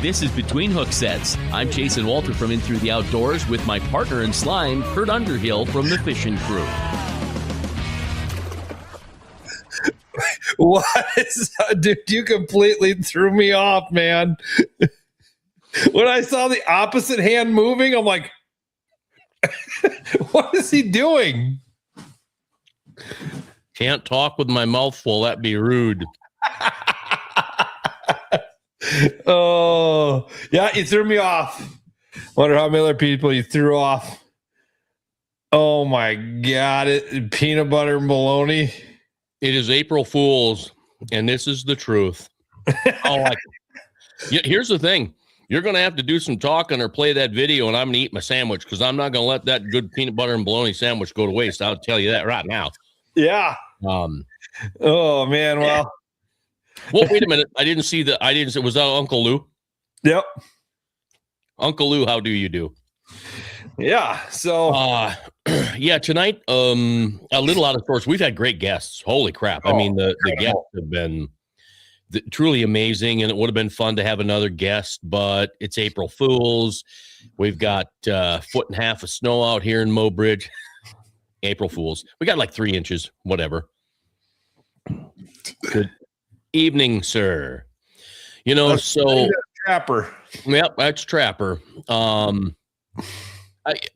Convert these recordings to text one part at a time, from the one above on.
This is Between Hook Sets. I'm Chasen Walter from In Through the Outdoors with my partner in slime, Curt Underhill from the fishing crew. What is that? Dude, you completely threw me off, man. When I saw the opposite hand moving, I'm like, what is he doing? Can't talk with my mouth full. That'd be rude. Oh, yeah, you threw me off. Wonder how many other people you threw off. Oh my God, peanut butter and bologna. It is April Fool's, and this is the truth. Here's the thing. You're going to have to do some talking or play that video, and I'm going to eat my sandwich because I'm not going to let that good peanut butter and bologna sandwich go to waste. I'll tell you that right now. Yeah. Oh, man, well. Well, wait a minute. Was that Uncle Lou? Yep. Uncle Lou, how do you do? Yeah. So, tonight, a little out of sorts. We've had great guests. Holy crap. I mean, the guests have been truly amazing, and it would have been fun to have another guest, but it's April Fool's. We've got a foot and a half of snow out here in Mobridge. April Fool's. We got like 3 inches, whatever. Good evening, sir. Trapper. Yep, that's Trapper. I'm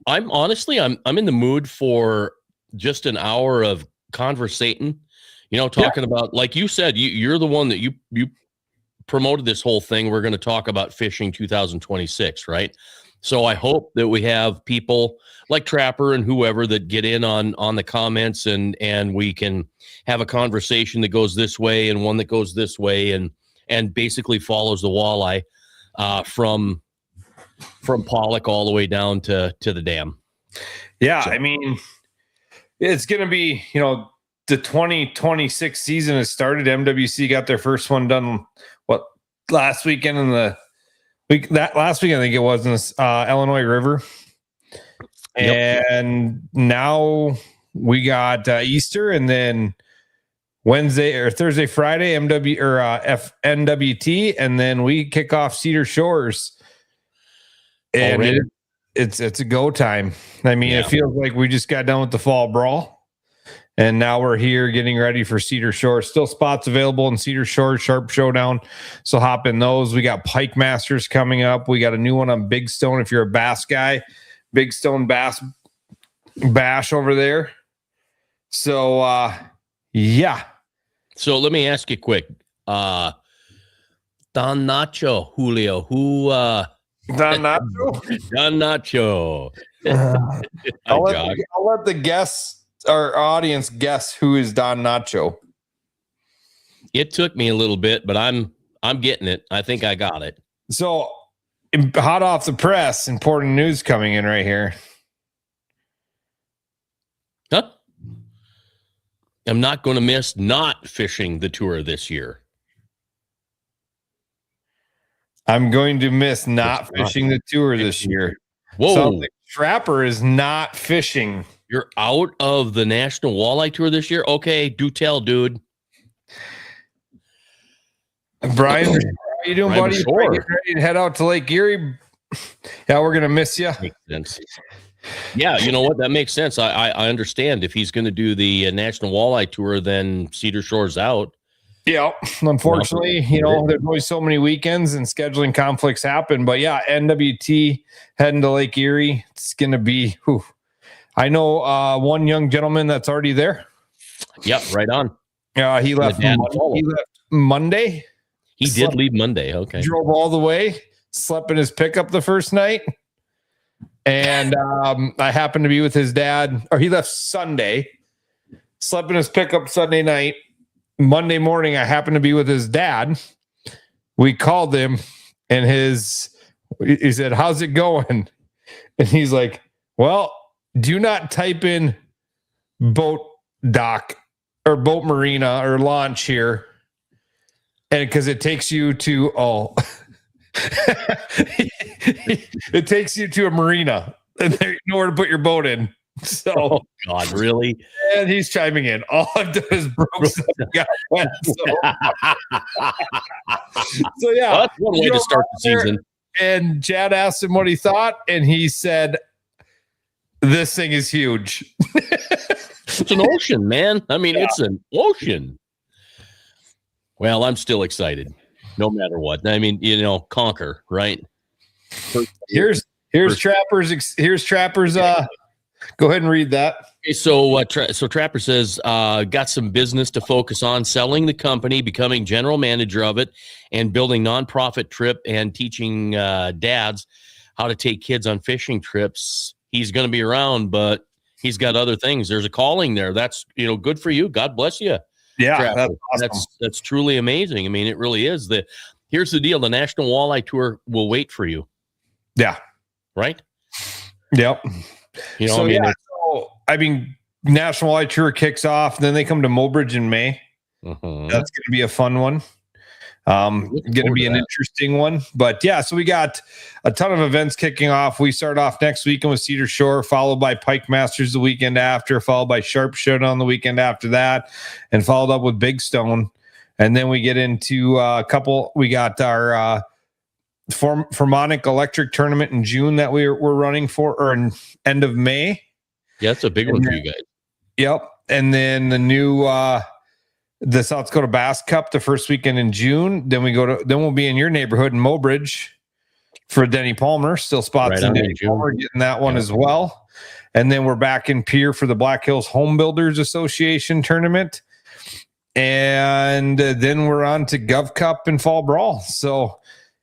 honestly in the mood for just an hour of conversating. Talking about, like you said, you're the one that you promoted this whole thing. We're going to talk about fishing 2026, right? So I hope that we have people like Trapper and whoever that get in on the comments and we can have a conversation that goes this way and one that goes this way and basically follows the walleye from Pollock all the way down to the dam. Yeah, so. I mean, it's going to be, the 2026 season has started. MWC got their first one done, last weekend last weekend, I think it was in the Illinois River. Yep. And now we got Easter, and then Wednesday or Thursday, Friday, FNWT, and then we kick off Cedar Shores. And it's a go time. I mean, It feels like we just got done with the fall brawl. And now we're here getting ready for Cedar Shores. Still spots available in Cedar Shores, Sharp Showdown. So hop in those. We got Pike Masters coming up. We got a new one on Big Stone. If you're a bass guy, Big Stone Bass Bash over there. So, yeah. So let me ask you quick. Don Nacho, Julio, who... Don Nacho? Don Nacho. I'll let the guests... our audience guess who is Don Nacho. It took me a little bit, but I'm getting it. I think I got it. So, hot off the press, important news coming in right here. Huh? I'm not going to miss not fishing the tour this year. I'm going to miss not fishing the tour this year. Whoa. So the Trapper is not fishing. You're out of the National Walleye Tour this year? Okay, do tell, dude. Brian, how you doing, buddy? Getting ready to head out to Lake Erie. Yeah, we're going to miss you. Makes sense. Yeah, you know what? That makes sense. I understand. If he's going to do the National Walleye Tour, then Cedar Shore's out. Yeah, unfortunately, there's always so many weekends and scheduling conflicts happen. But yeah, NWT heading to Lake Erie. It's going to be... Whew. I know one young gentleman that's already there. Yep, right on. He left Monday. He did leave Monday. Okay. Drove all the way, slept in his pickup the first night. And I happened to be with his dad, or he left Sunday, slept in his pickup Sunday night. Monday morning, I happened to be with his dad. We called him and he said, "How's it going?" And he's like, "Well, do not type in boat dock or boat marina or launch here." And because it takes you to, it takes you to a marina and there's nowhere to put your boat in. So, Oh God, really? and he's chiming in. All I've done is broke stuff and got wet. So yeah, Well, that's one way to start the season. And Chad asked him what he thought, and he said, "This thing is huge." It's an ocean, man. I mean, it's an ocean. Well, I'm still excited, no matter what. I mean, conquer, right? Here's Trapper's. Here's Trapper's. Go ahead and read that. Okay, so Trapper says, got some business to focus on, selling the company, becoming general manager of it, and building nonprofit trip and teaching dads how to take kids on fishing trips. He's going to be around, but he's got other things. There's a calling there. That's, good for you. God bless you. Yeah, Trapper. that's awesome. That's truly amazing. I mean, it really is. Here's the deal. The National Walleye Tour will wait for you. Yeah. Right? Yep. So, National Walleye Tour kicks off. Then they come to Mobridge in May. Uh-huh. That's going to be a fun one. Going to be an interesting one. But yeah, so we got a ton of events kicking off. We start off next weekend with Cedar Shore, followed by Pike Masters the weekend after, followed by Sharp Showdown the weekend after that, and followed up with Big Stone. And then we get into a couple. We got our Formonic Electric Tournament in June that we're running for, or in end of May. Yeah, that's a big one for you guys. Yep. And then the new the South Dakota Bass Cup the first weekend in June. Then we'll be in your neighborhood in Mobridge for Denny Palmer. Still spots in Denny Palmer, getting that one as well. And then we're back in Pierre for the Black Hills Home Builders Association tournament. And then we're on to Gov Cup and Fall Brawl. So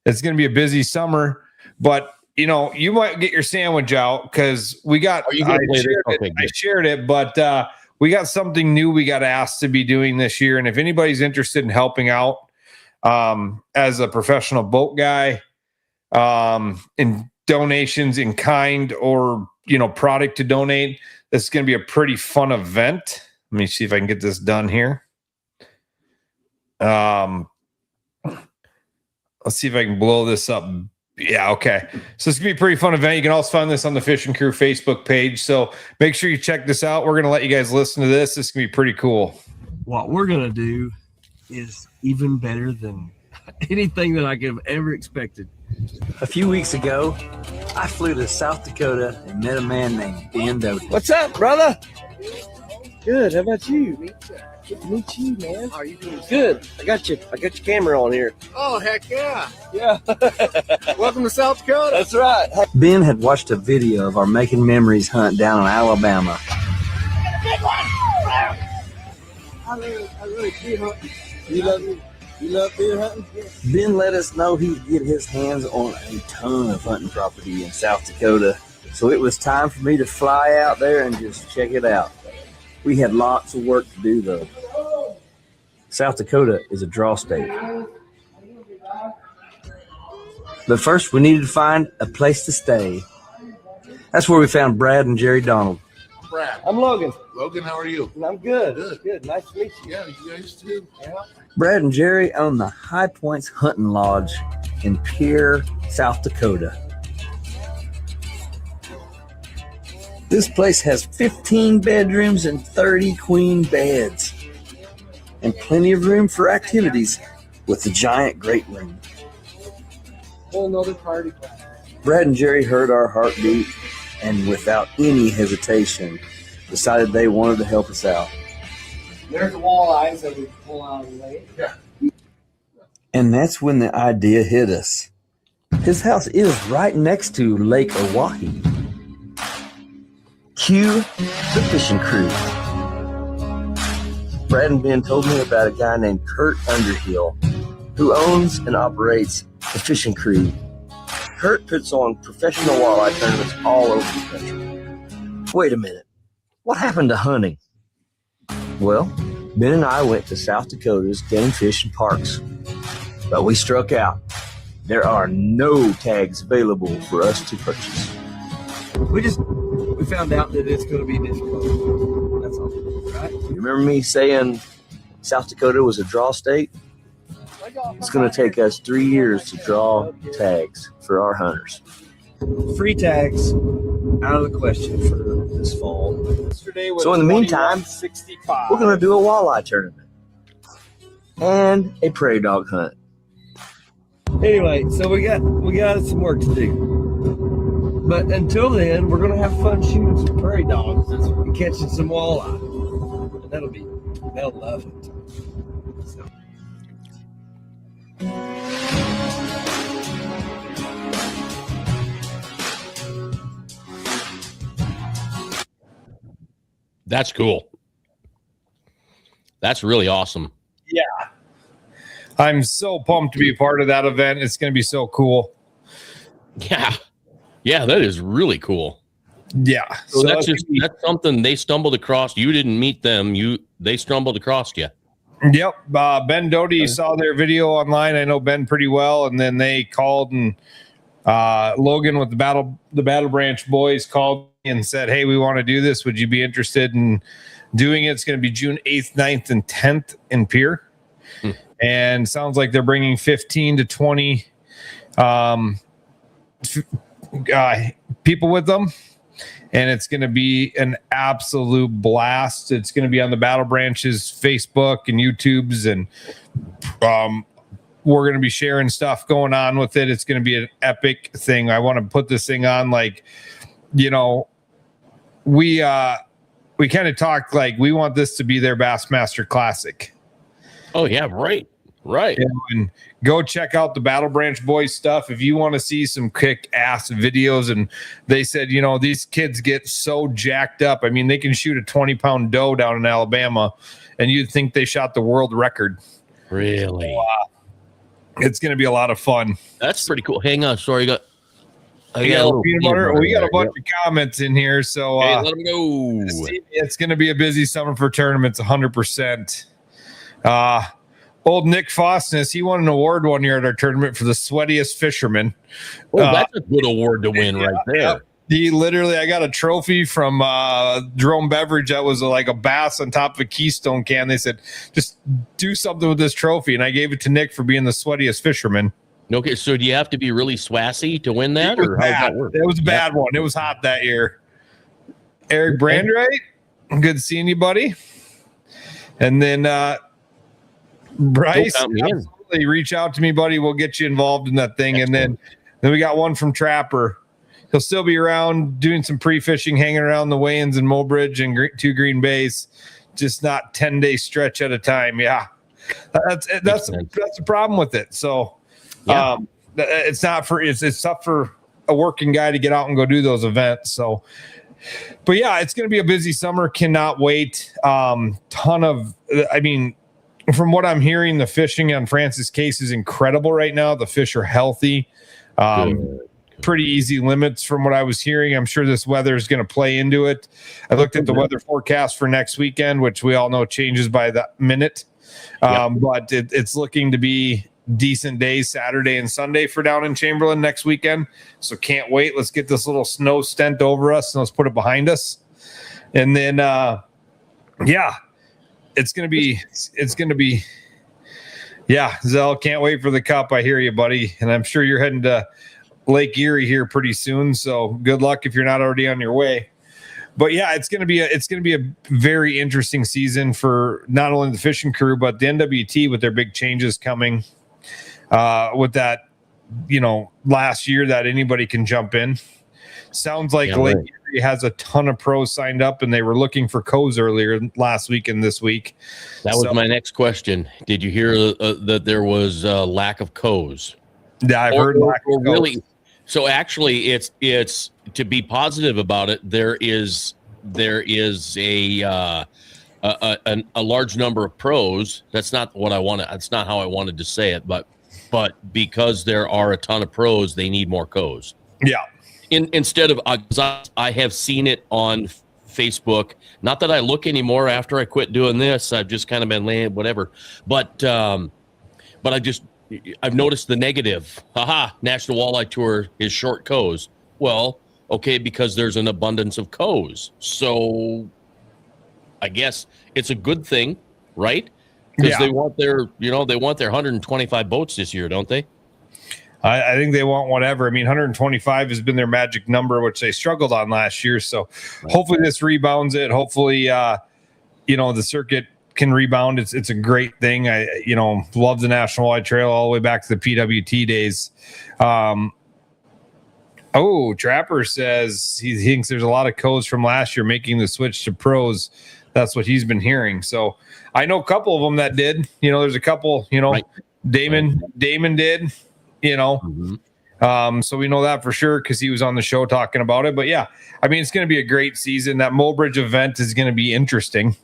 it's going to be a busy summer, but you might get your sandwich out because we got, I shared it, but we got something new we got asked to be doing this year. And if anybody's interested in helping out as a professional boat guy, in donations in kind or, product to donate, this is going to be a pretty fun event. Let me see if I can get this done here. Let's see if I can blow this up. Yeah, okay. So it's going to be a pretty fun event. You can also find this on the Fishing Crew Facebook page. So make sure you check this out. We're going to let you guys listen to this. This is going to be pretty cool. What we're going to do is even better than anything that I could have ever expected. A few weeks ago, I flew to South Dakota and met a man named Ben Doty. What's up, brother? Good. How about you? Good to meet you, man. How are you doing? Good. I got your camera on here. Oh, heck yeah. Yeah. Welcome to South Dakota. That's right. Ben had watched a video of our Making Memories hunt down in Alabama. I really deer hunting. You love deer hunting? Ben let us know he'd get his hands on a ton of hunting property in South Dakota. So it was time for me to fly out there and just check it out. We had lots of work to do, though. South Dakota is a draw state. But first, we needed to find a place to stay. That's where we found Brad and Jerry Donald. Brad. I'm Logan. Logan, how are you? I'm good. Good. Nice to meet you. Yeah, you guys too. Yeah. Brad and Jerry own the High Points Hunting Lodge in Pierre, South Dakota. This place has 15 bedrooms and 30 queen beds, and plenty of room for activities with the giant great room. Another party. Brad and Jerry heard our heartbeat and without any hesitation decided they wanted to help us out. There's the walleyes that we pull out of the lake. Yeah. And that's when the idea hit us. His house is right next to Lake Oahe. Cue the fishing crew. Brad and Ben told me about a guy named Curt Underhill who owns and operates the fishing crew. Curt puts on professional walleye tournaments all over the country. Wait a minute. What happened to hunting? Well, Ben and I went to South Dakota's game fish and parks, but we struck out. There are no tags available for us to purchase. We found out that it's going to be difficult. That's all, right? You remember me saying South Dakota was a draw state? It's going to take us 3 years to draw tags for our hunters. Free tags out of the question for this fall. Yesterday was So in the meantime, 65. we're going to do a walleye tournament and a prairie dog hunt. Anyway, so we got some work to do. But until then, we're going to have fun shooting some prairie dogs and catching some walleye. And they'll love it. So. That's cool. That's really awesome. Yeah. I'm so pumped to be a part of that event. It's going to be so cool. Yeah. Yeah, that is really cool. Yeah. So that's something they stumbled across. You didn't meet them. They stumbled across you. Yep. Ben Doty saw their video online. I know Ben pretty well. And then they called, and Logan with the Battle Branch boys called me and said, hey, we want to do this. Would you be interested in doing it? It's going to be June 8th, 9th, and 10th in Pierre. And sounds like they're bringing 15 to 20 people with them. And it's going to be an absolute blast. It's going to be on the Battle Branches Facebook and YouTubes, and we're going to be sharing stuff going on with it. It's going to be an epic thing. I want to put this thing on, like, you know, we kind of talked like we want this to be their Bassmaster Classic. Oh yeah, right. And go check out the Battle Branch boys stuff if you want to see some kick-ass videos. And they said, you know, these kids get so jacked up. I mean, they can shoot a 20-pound doe down in Alabama, and you'd think they shot the world record. Really? So, it's going to be a lot of fun. That's pretty cool. Hang on, sorry, I got a little peanut butter. We got a bunch of comments in here, so hey, let them go. It's going to be a busy summer for tournaments, 100%. Old Nick Fostness, he won an award one year at our tournament for the sweatiest fisherman. Oh, that's a good award to win right there. He literally, I got a trophy from Jerome Beverage that was like a bass on top of a Keystone can. They said, just do something with this trophy. And I gave it to Nick for being the sweatiest fisherman. Okay, so do you have to be really swassy to win that? Or how does that work? It was a bad one. It was hot that year. Eric Brandwright, good seeing you, buddy. And then Bryce, absolutely reach out to me, buddy. We'll get you involved in that thing. Excellent. And then we got one from Trapper. He'll still be around doing some pre-fishing, hanging around the Wayans and Mobridge and two Green Bays, just not 10-day stretch at a time. Yeah, that's the problem with it. So it's not for it's tough for a working guy to get out and go do those events. So, but yeah, it's going to be a busy summer. Cannot wait. From what I'm hearing, the fishing on Francis Case is incredible right now. The fish are healthy. Pretty easy limits from what I was hearing. I'm sure this weather is going to play into it. I looked at the weather forecast for next weekend, which we all know changes by the minute. But it's looking to be decent days Saturday and Sunday for down in Chamberlain next weekend. So can't wait. Let's get this little snow stent over us and let's put it behind us. And then, it's going to be, Zell, can't wait for the cup. I hear you, buddy. And I'm sure you're heading to Lake Erie here pretty soon. So good luck if you're not already on your way. But yeah, it's going to be a very interesting season for not only the fishing crew, but the NWT with their big changes coming with that, last year that anybody can jump in. Sounds like Lake Erie has a ton of pros signed up, and they were looking for co's earlier last week and this week. That was my next question. Did you hear that there was a lack of co's? Yeah, I've heard lack of co's. Really. So actually, it's to be positive about it. There is a large number of pros. That's not what I wanted. That's not how I wanted to say it. But because there are a ton of pros, they need more co's. Yeah. Instead of I have seen it on Facebook. Not that I look anymore after I quit doing this. I've just kind of been laying whatever. But I've noticed the negative. National Walleye Tour is short co's. Well, okay, because there's an abundance of co's. So I guess it's a good thing, right? Because they want their 125 boats this year, don't they? I think they want whatever. I mean, 125 has been their magic number, which they struggled on last year. So hopefully this rebounds it. Hopefully, the circuit can rebound. It's a great thing. I love the National Wide Trail all the way back to the PWT days. Trapper says he thinks there's a lot of codes from last year making the switch to pros. That's what he's been hearing. So I know a couple of them that did. There's a couple. Right. Damon did. So we know that for sure because he was on the show talking about it. But yeah, I mean, it's going to be a great season. That Mulbridge event is going to be interesting.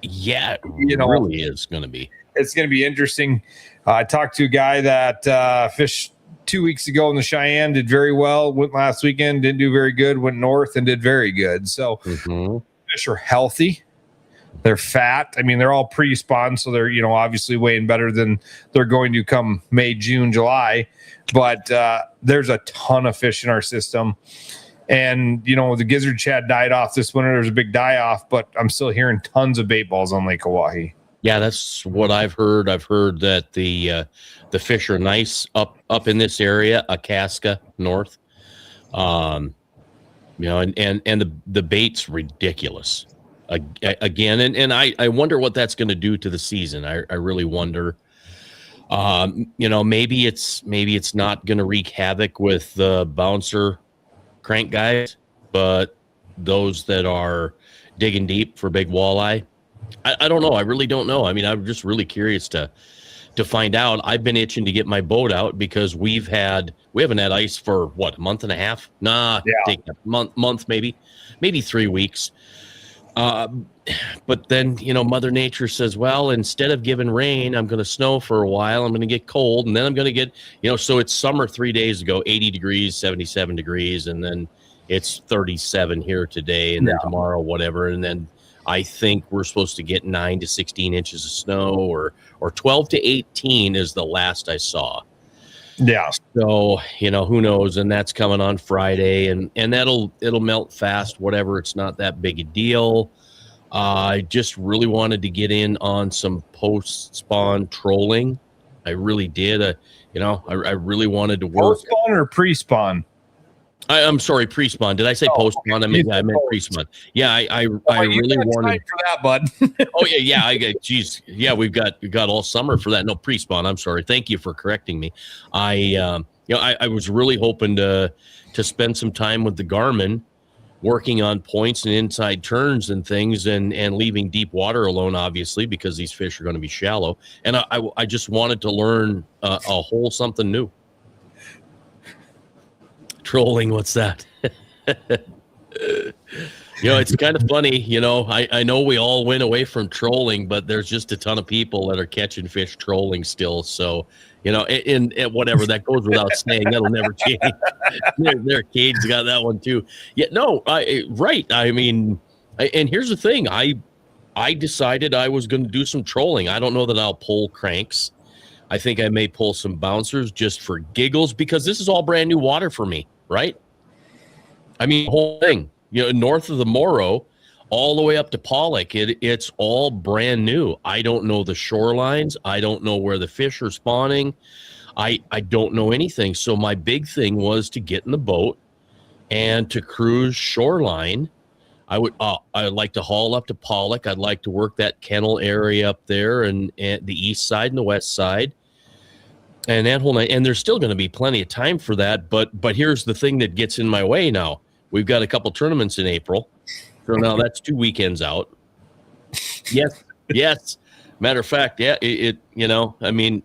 Yeah, it really is going to be. It's going to be interesting. I talked to a guy that fished 2 weeks ago in the Cheyenne, did very well. Went last weekend, didn't do very good. Went north and did very good. So fish are healthy. They're fat. I mean, they're all pre-spawn, so they're obviously weighing better than they're going to come May, June, July. But there's a ton of fish in our system. And, the gizzard shad died off this winter. There's a big die-off, but I'm still hearing tons of bait balls on Lake Oahe. Yeah, that's what I've heard. I've heard that the fish are nice up in this area, Akaska North. And the bait's ridiculous. Again, and I wonder what that's going to do to the season. I really wonder. Maybe it's not going to wreak havoc with the bouncer crank guys, but those that are digging deep for big walleye, I don't know. I really don't know. I mean, I'm just really curious to find out. I've been itching to get my boat out because we haven't had ice for a month and a half. Take a month maybe 3 weeks. But then, Mother Nature says, well, instead of giving rain, I'm going to snow for a while. I'm going to get cold, and then I'm going to get, so it's summer 3 days ago, 80 degrees, 77 degrees, and then it's 37 here today, and then tomorrow, whatever. And then I think we're supposed to get 9 to 16 inches of snow, or 12 to 18 is the last I saw. Yeah. So, who knows? And that's coming on Friday, and it'll melt fast, whatever. It's not that big a deal. I just really wanted to get in on some post-spawn trolling. I really did. I really wanted to work. Post-spawn or pre-spawn? I'm sorry, pre-spawn. Did I say post-spawn? I meant pre-spawn. Yeah, I really wanted for that, bud. Oh yeah. We've got all summer for that. No, pre-spawn. I'm sorry. Thank you for correcting me. I was really hoping to spend some time with the Garmin, working on points and inside turns and things, and leaving deep water alone, obviously, because these fish are going to be shallow. And I just wanted to learn a whole something new. Trolling, what's that? It's kind of funny. I know we all went away from trolling, but there's just a ton of people that are catching fish trolling still. So, and whatever, that goes without saying. That'll never change. Their Cade's got that one too. Yeah, no, right. I mean, and here's the thing. I decided I was going to do some trolling. I don't know that I'll pull cranks. I think I may pull some bouncers just for giggles, because this is all brand new water for me, right? I mean, the whole thing, north of the Morrow, all the way up to Pollock, it's all brand new. I don't know the shorelines. I don't know where the fish are spawning. I don't know anything. So my big thing was to get in the boat and to cruise shoreline. I'd like to haul up to Pollock. I'd like to work that kennel area up there, and the east side and the west side, and that whole night. And there's still going to be plenty of time for that. But here's the thing that gets in my way now. We've got a couple tournaments in April, so now that's 2 weekends out. Yes. Matter of fact, yeah. I mean,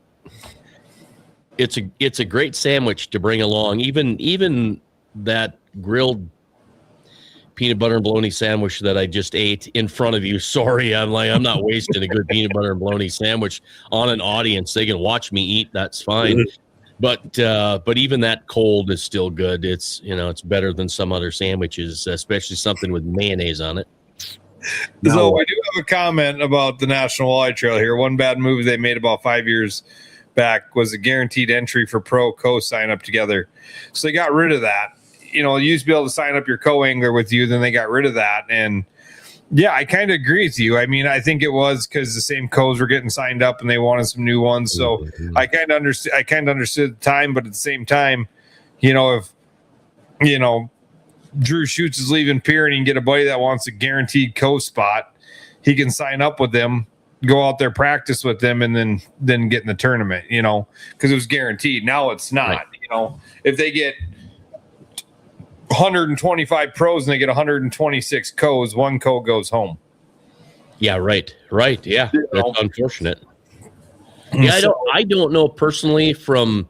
it's a great sandwich to bring along. Even that grilled peanut butter and bologna sandwich that I just ate in front of you. Sorry, I'm not wasting a good peanut butter and bologna sandwich on an audience. They can watch me eat. That's fine. But even that cold is still good. It's better than some other sandwiches, especially something with mayonnaise on it. So we do have a comment about the National Walleye Trail here. One bad move they made about 5 years back was a guaranteed entry for pro co sign up together. So they got rid of that. You used to be able to sign up your co-angler with you, then they got rid of that. And Yeah, I kind of agree with you. I mean, I think it was because the same codes were getting signed up and they wanted some new ones. So I kind of understood. I kind of understood the time, but at the same time, if Drew Schutz is leaving Pier and he can get a buddy that wants a guaranteed co-spot, he can sign up with them, go out there, practice with them, and then get in the tournament. Because it was guaranteed. Now it's not. Right. If they get 125 pros and they get 126 co's, one co goes home. Yeah, right. Yeah, that's unfortunate. Yeah, I don't know personally from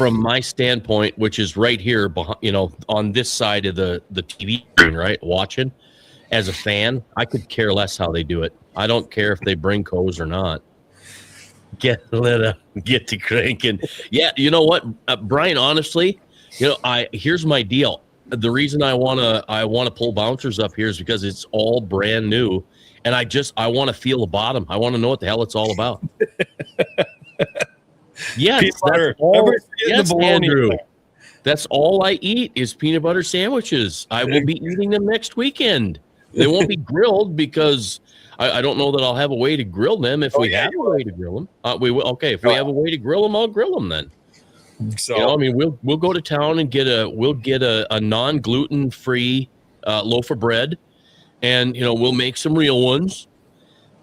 my standpoint, which is right here behind, on this side of the TV screen, right? Watching as a fan, I could care less how they do it. I don't care if they bring co's or not. Get to cranking. Yeah, you know what, Brian? Honestly, here's my deal. The reason I wanna pull bouncers up here is because it's all brand new, and I want to feel the bottom. I want to know what the hell it's all about. Yes, Andrew. That's all I eat is peanut butter sandwiches. I will be eating them next weekend. They won't be grilled because I don't know that I'll have a way to grill them. If we have a way to grill them, we will. Okay, if we have a way to grill them, I'll grill them then. So we'll go to town and get a non-gluten free loaf of bread, and we'll make some real ones,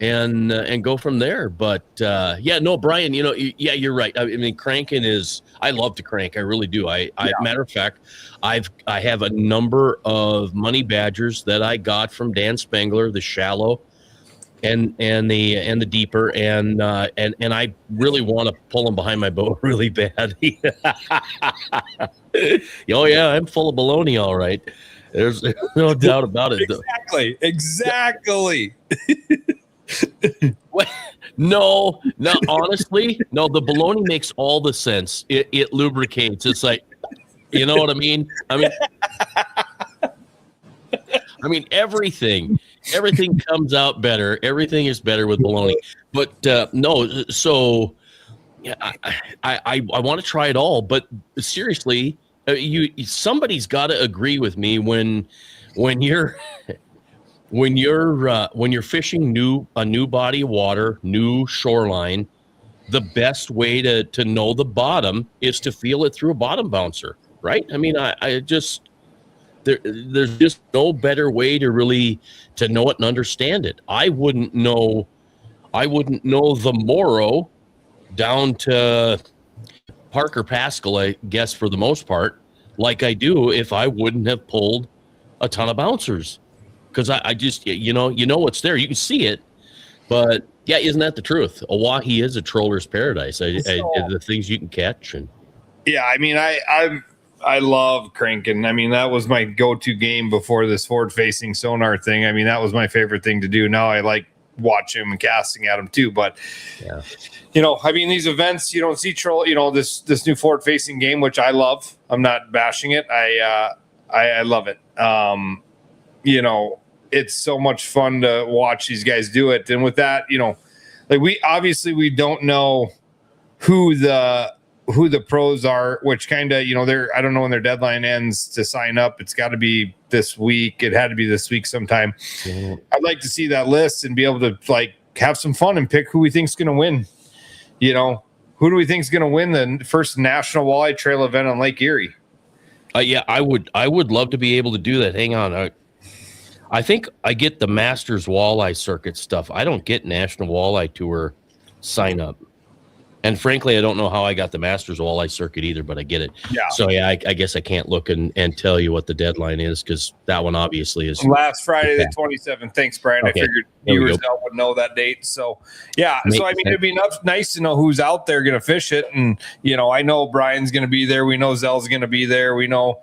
and go from there. But Brian, you're right. I mean, cranking is. I love to crank. I really do. Matter of fact, I have a number of money badgers that I got from Dan Spengler, the shallow, and the deeper, and I really want to pull them behind my boat really bad. Oh yeah, I'm full of baloney, all right. There's no doubt about it. Exactly. No, honestly, no. The baloney makes all the sense. It lubricates. It's like, you know what I mean? I mean, everything comes out better. Everything is better with bologna. But no, so yeah, I want to try it all. But seriously, somebody's got to agree with me when you're fishing a new body of water, new shoreline. The best way to know the bottom is to feel it through a bottom bouncer, right? I mean, I just. There's just no better way to know it and understand it. I wouldn't know the Morrow down to Parker Pascal, I guess, for the most part, like I do if I wouldn't have pulled a ton of bouncers. Because I just, what's there. You can see it. But, yeah, isn't that the truth? Oahe is a troller's paradise. The things you can catch. Yeah, I mean, I love cranking. I mean, that was my go-to game before this forward-facing sonar thing. I mean, that was my favorite thing to do. Now I like watching them and casting at them too. But, I mean, these events, you don't see troll. This new forward-facing game, which I love. I'm not bashing it. I love it. It's so much fun to watch these guys do it. And with that, we don't know who the pros are, which kind of, I don't know when their deadline ends to sign up. It's got to be this week. It had to be this week sometime. Yeah. I'd like to see that list and be able to have some fun and pick who we think's going to win. Who do we think's going to win the first National Walleye Trail event on Lake Erie? Yeah, I would love to be able to do that. Hang on. I think I get the Masters Walleye Circuit stuff. I don't get National Walleye Tour sign up. And frankly, I don't know how I got the Masters Walleye Circuit either, but I get it. Yeah. So, yeah, I guess I can't look and tell you what the deadline is because that one obviously is. Last Friday, the 27th. Thanks, Brian. Okay. I figured viewers would know that date. So, yeah. So, I mean, it'd be nice to know who's out there going to fish it. And, I know Brian's going to be there. We know Zell's going to be there. We know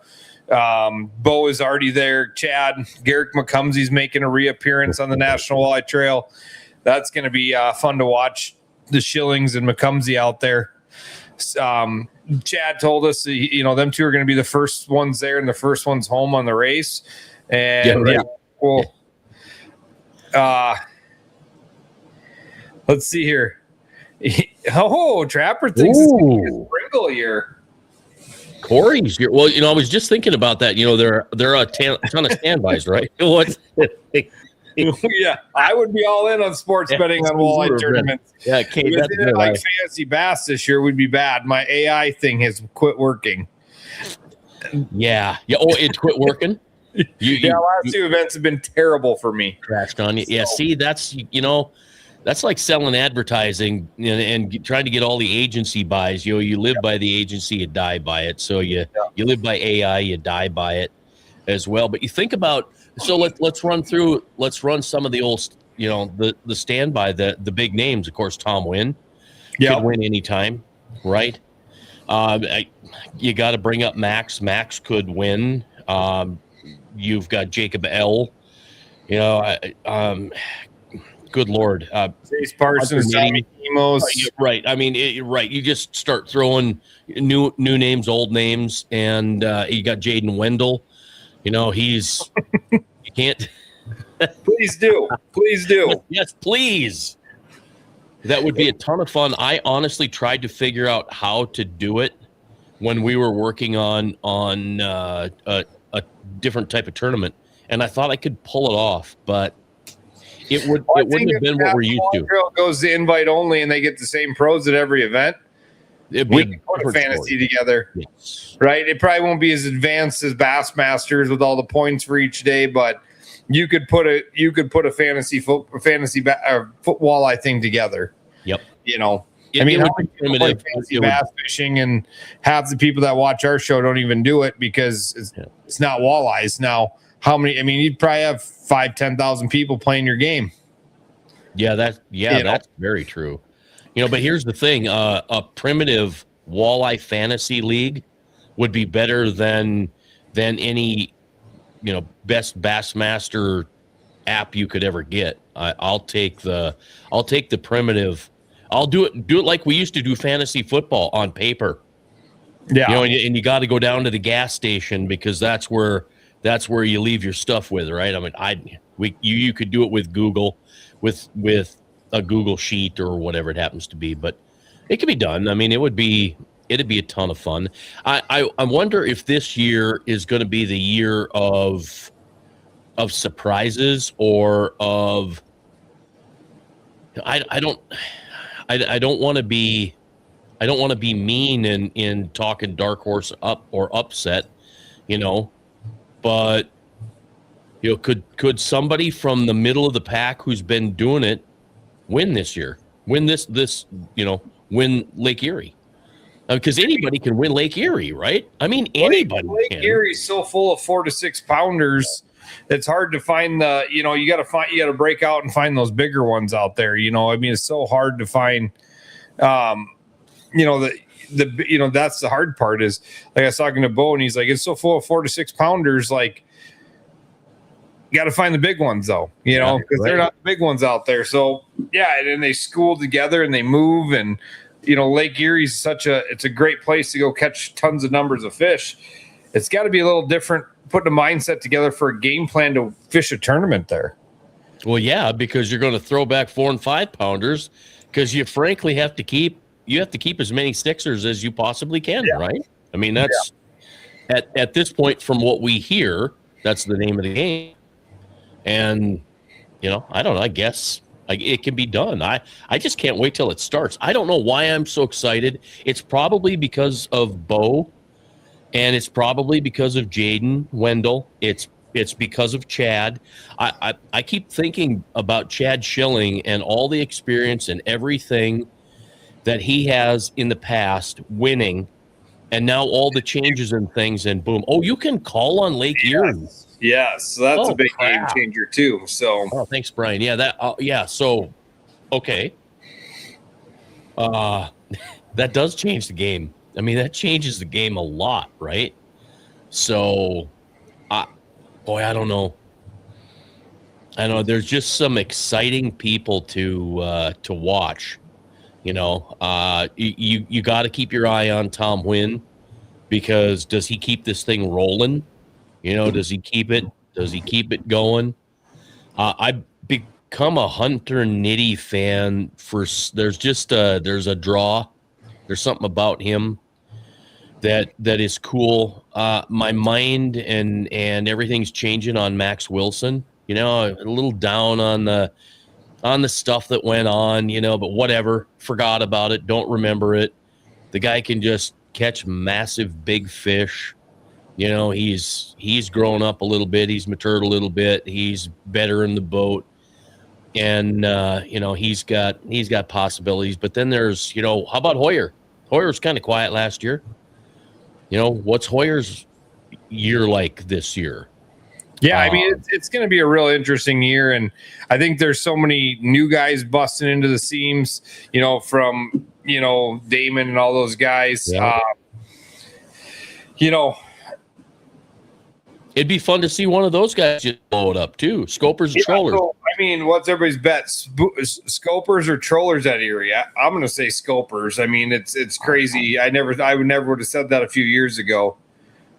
Bo is already there. Chad, Garrick McCumsey's making a reappearance on the National Walleye Trail. That's going to be fun to watch. The Shillings and McCumsey out there. Chad told us, them two are going to be the first ones there and the first ones home on the race. And cool. Let's see here. Trapper thinks it's going to be a Pringle year. Corey's year. Well, I was just thinking about that. There are a ton of standbys, right? Yeah, I would be all in on sports betting on walleye tournaments. Yeah, okay, If that's it did good. like fantasy bass this year would be bad. My AI thing has quit working. Yeah. Oh, it quit working. Last two events have been terrible for me. Crashed on you. Yeah. See, that's that's like selling advertising and trying to get all the agency buys. You live by the agency, you die by it. So you live by AI, you die by it as well. But you think about, so let's run some of the old, the standby, the big names. Of course, Tom Wynn could win anytime, right? You got to bring up Max. Max could win. You've got Jacob L. Good Lord. Chase Parsons, Tommy Emos. Right. I mean, right. You just start throwing new names, old names, and you got Jaden Wendell. He's you can't. Please do. Yes, please. That would be a ton of fun. I honestly tried to figure out how to do it when we were working on a different type of tournament, and I thought I could pull it off, but it wouldn't have been what we're used to. Goes to invite only, and they get the same pros at every event. We can put a fantasy together, yes. Right? It probably won't be as advanced as Bassmasters with all the points for each day, but you could put a fantasy walleye thing together. Yep. How many people play fantasy bass fishing, and half the people that watch our show don't even do it because it's not walleyes. Now, how many? I mean, you'd probably have 5,000-10,000 people playing your game. Yeah, that's very true. But here's the thing: a primitive walleye fantasy league would be better than any best Bassmaster app you could ever get. I'll take the primitive. I'll do it like we used to do fantasy football on paper. Yeah. And you got to go down to the gas station because that's where you leave your stuff with, right? I mean, you could do it with Google, with a Google sheet or whatever it happens to be, but it could be done. I mean, it'd be a ton of fun. I wonder if this year is going to be the year of surprises or of I don't want to be mean in talking dark horse up or upset, but could somebody from the middle of the pack who's been doing it win this year? Win win Lake Erie? Because anybody can win Lake Erie, right? I mean, anybody. Lake Erie's so full of 4 to 6 pounders. It's hard to find you got to break out and find those bigger ones out there. I mean, it's so hard to find. That's the hard part is, like I was talking to Bo, and he's like, it's so full of 4 to 6 pounders. Like, you got to find the big ones though, because they're not the big ones out there. So yeah, and then they school together and they move, and Lake Erie's it's a great place to go catch tons of numbers of fish. It's got to be a little different, putting a mindset together for a game plan to fish a tournament there. Well, yeah, because you're going to throw back 4 and 5 pounders because you frankly have to keep as many sixers as you possibly can, right? I mean, that's at this point, from what we hear, that's the name of the game. And I don't know, I guess it can be done. I just can't wait till it starts. I don't know why I'm so excited. It's probably because of Bo, and it's probably because of Jaden Wendell. It's because of Chad. I keep thinking about Chad Schilling and all the experience and everything that he has in the past winning, and now all the changes and things, and boom. Oh, you can call on Lake Erie. Yes, so that's a big game changer too. So, thanks, Brian. Yeah, So, okay, that does change the game. I mean, that changes the game a lot, right? So, I don't know. I know there's just some exciting people to watch. You got to keep your eye on Tom Wynn, because does he keep this thing rolling? Does he keep it going? I've become a Hunter Nitty fan there's a draw. There's something about him that is cool. My mind and everything's changing on Max Wilson. you know, a little down on the stuff that went on, you know, but whatever, forgot about it, don't remember it. The guy can just catch massive big fish. You know, he's grown up a little bit, he's matured a little bit, he's better in the boat. And you know, he's got possibilities. But then there's, you know, how about Hoyer? Hoyer was kind of quiet last year. You know, what's Hoyer's year like this year? Yeah, I mean, it's going to be a real interesting year, and I think there's so many new guys busting into the seams, you know, from, you know, Damon and all those guys. Yeah. You know, it'd be fun to see one of those guys just blow it up too. Scopers and trollers. So, I mean, what's everybody's bet? Scopers or trollers at Erie? I'm going to say Scopers. I mean, it's crazy. I would never have said that a few years ago,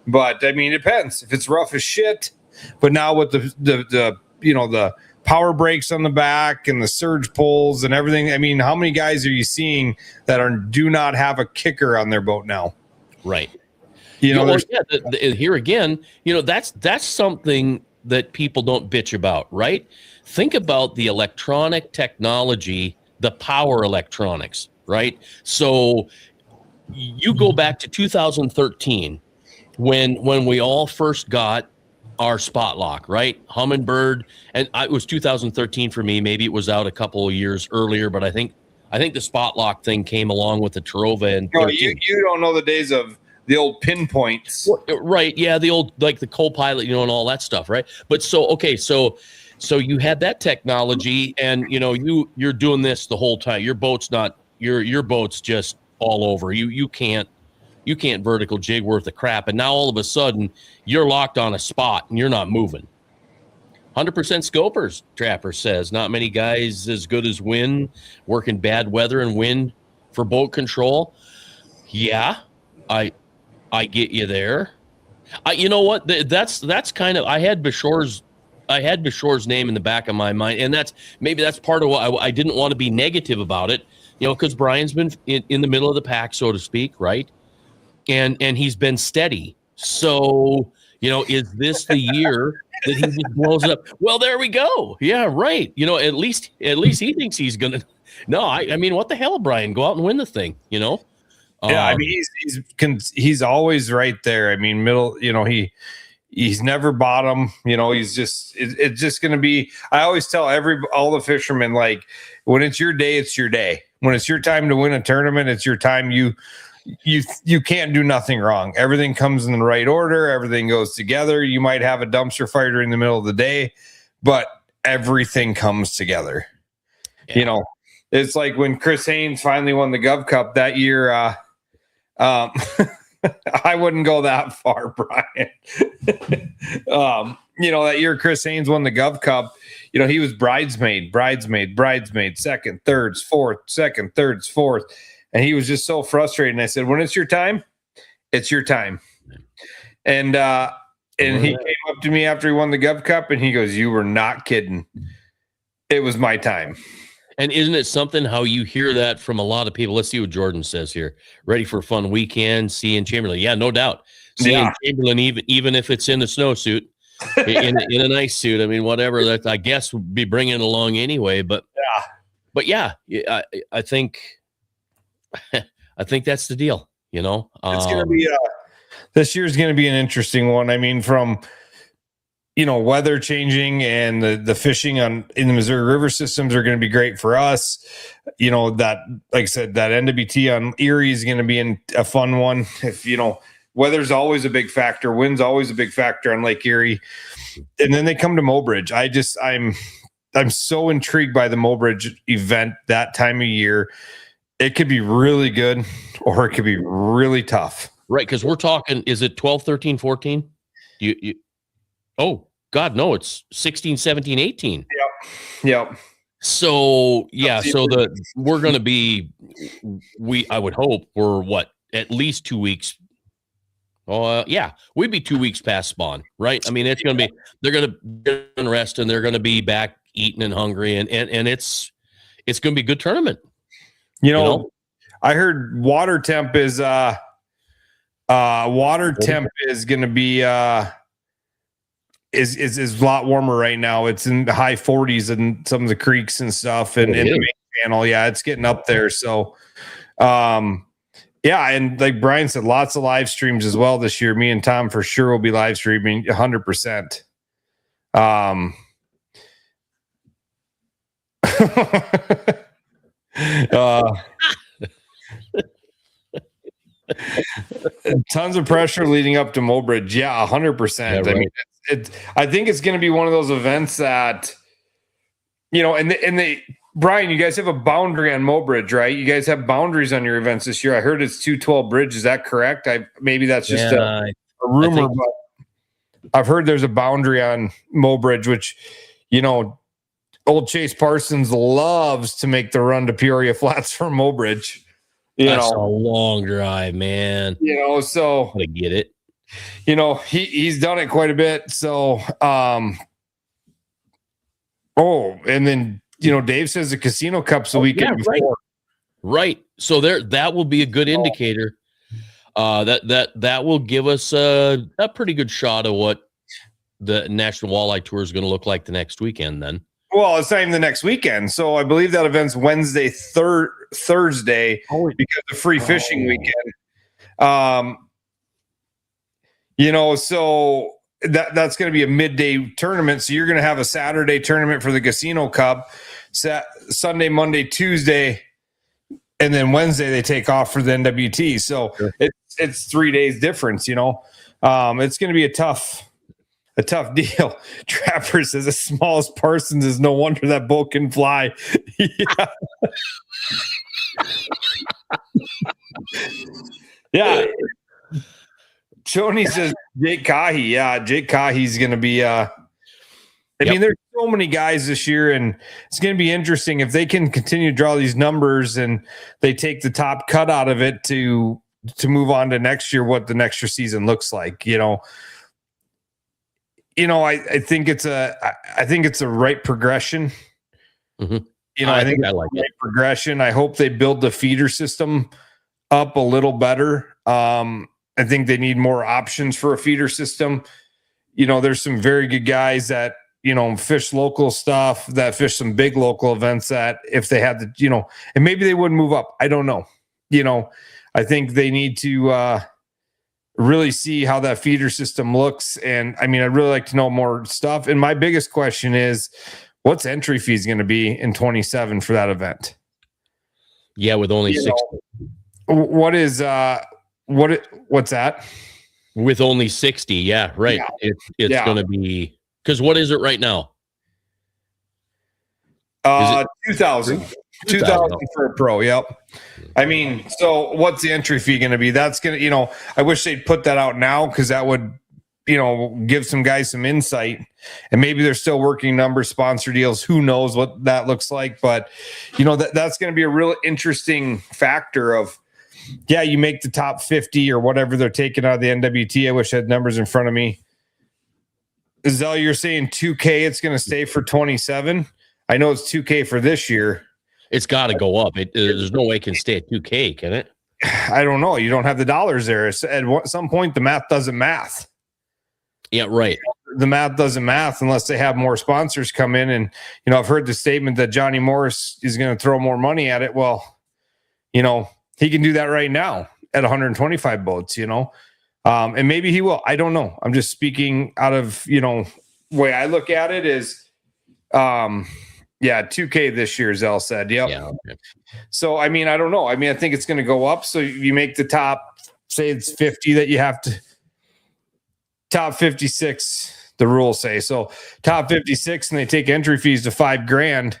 but I mean, it depends. If it's rough as shit. But now with the you know, the power brakes on the back and the surge pulls and everything, I mean, how many guys are you seeing that do not have a kicker on their boat now? Right. You know, here again, you know, that's something that people don't bitch about, right? Think about the electronic technology, the power electronics, right? So you go back to 2013 when we all first got our spot lock, right? Humminbird, and it was 2013 for me. Maybe it was out a couple of years earlier, but I think the spot lock thing came along with the Tarova. And no, you don't know the days of the old pinpoints, right? Yeah, the old, like the co-pilot, you know, and all that stuff, right? But so you had that technology, and you know, you're doing this the whole time. Your boat's not your boat's just all over. You can't vertical jig worth of crap. And now all of a sudden you're locked on a spot and you're not moving. 100% scopers, Trapper says. Not many guys as good as Win, working bad weather and wind for boat control. Yeah, I get you there. You know what? That's kind of, I had Bashor's name in the back of my mind, and that's part of what I didn't want to be negative about it, you know, because Brian's been in the middle of the pack, so to speak, right? And he's been steady. So, you know, is this the year that he just blows it up? Well, there we go. Yeah, right. You know, at least he thinks he's gonna. No, I mean, what the hell, Brian? Go out and win the thing. You know. Yeah, I mean, he's always right there. I mean, middle. You know, he's never bottom. You know, he's just it's just going to be. I always tell all the fishermen, like, when it's your day, it's your day. When it's your time to win a tournament, it's your time. You can't do nothing wrong. Everything comes in the right order. Everything goes together. You might have a dumpster fire during the middle of the day, but everything comes together. Yeah. You know, it's like when Chris Haynes finally won the Gov Cup that year. I wouldn't go that far, Brian. You know, that year Chris Haynes won the Gov Cup, you know, he was bridesmaid, second, thirds, fourth. And he was just so frustrated. And I said, when it's your time, it's your time. And he came up to me after he won the Gov Cup and he goes, you were not kidding. It was my time. And isn't it something how you hear that from a lot of people? Let's see what Jordan says here. Ready for a fun weekend, seeing Chamberlain. Yeah, no doubt. Seeing Chamberlain, even if it's in a snowsuit, in a nice suit. I mean, whatever that I guess would be bringing it along anyway. But I think that's the deal. You know, it's going to be this year's going to be an interesting one. I mean, from, you know, weather changing and the fishing in the Missouri River systems are going to be great for us. You know, that, like I said, that NWT on Erie is going to be a fun one. If, you know, weather's always a big factor, wind's always a big factor on Lake Erie. And then they come to Mobridge. I'm so intrigued by the Mobridge event that time of year. It could be really good or it could be really tough. Right, because we're talking, is it 12, 13, 14? You oh, God, no, it's 16, 17, 18. Yep. So, yeah, we're going to be, I would hope we're at least 2 weeks. Yeah, we'd be 2 weeks past spawn, right? I mean, it's going to be, they're going to rest and they're going to be back eating and hungry and it's going to be a good tournament. You know, I heard water temp is going to be is a lot warmer right now. It's in the high 40s in some of the creeks and stuff, and in the main channel, yeah, it's getting up there. So, yeah, and like Brian said, lots of live streams as well this year. Me and Tom for sure will be live streaming 100%. Tons of pressure leading up to Mobridge. Yeah, 100%. Yeah, right. I mean, I think it's going to be one of those events that, and Brian, you guys have a boundary on Mobridge, right? You guys have boundaries on your events this year. I heard it's 212 bridge. Is that correct? Maybe that's just a rumor, but I've heard there's a boundary on Mobridge, which, old Chase Parsons loves to make the run to Peoria Flats from Mobridge. That's a long drive, man. So I get it. He's done it quite a bit. So, and then Dave says the Casino Cup's the weekend before. Right. So that will be a good indicator. That will give us a pretty good shot of what the National Walleye Tour is going to look like the next weekend. Then. Well, it's not even the next weekend. So I believe that event's Thursday because of free fishing weekend. So that's going to be a midday tournament. So you're going to have a Saturday tournament for the Casino Cup, Sunday, Monday, Tuesday, and then Wednesday they take off for the NWT. So it's 3 days difference. It's going to be a tough deal. Trapper says as small as Parsons is no wonder that boat can fly. Yeah. Yeah. Tony says Jake Kahi. Yeah, Jake Kahi's going to be. I mean, there's so many guys this year, and it's going to be interesting if they can continue to draw these numbers and they take the top cut out of it to move on to next year. What the next year season looks like, I think it's a right progression. Mm-hmm. I think I like right progression. I hope they build the feeder system up a little better. I think they need more options for a feeder system. There's some very good guys that, fish local stuff, that fish some big local events that if they had to, and maybe they wouldn't move up. I don't know. I think they need to really see how that feeder system looks. And I mean, I'd really like to know more stuff. And my biggest question is, what's entry fees going to be in 27 for that event? Yeah, with only 60. What is what's that? With only 60, yeah, right. Yeah. It's going to be, because what is it right now? 2,000 for a pro. Yep. I mean, so what's the entry fee going to be? That's going to, I wish they'd put that out now because that would, give some guys some insight, and maybe they're still working numbers, sponsor deals. Who knows what that looks like? But, that's going to be a real interesting factor of, yeah, you make the top 50 or whatever they're taking out of the NWT. I wish I had numbers in front of me. Zell, you're saying 2K, it's going to stay for 27. I know it's 2K for this year. It's got to go up. There's no way it can stay at 2K, can it? I don't know. You don't have the dollars there. At some point, the math doesn't math. Yeah, right. The math doesn't math unless they have more sponsors come in. And, I've heard the statement that Johnny Morris is going to throw more money at it. Well, he can do that right now at 125 boats, and maybe he will. I don't know. I'm just speaking out of, way I look at it is, 2K this year, Zell said. Yep. Yeah, okay. So, I mean, I don't know. I mean, I think it's going to go up. So you make the top, say it's 50 that you have to, top 56, the rules say. So top 56 and they take entry fees to $5,000.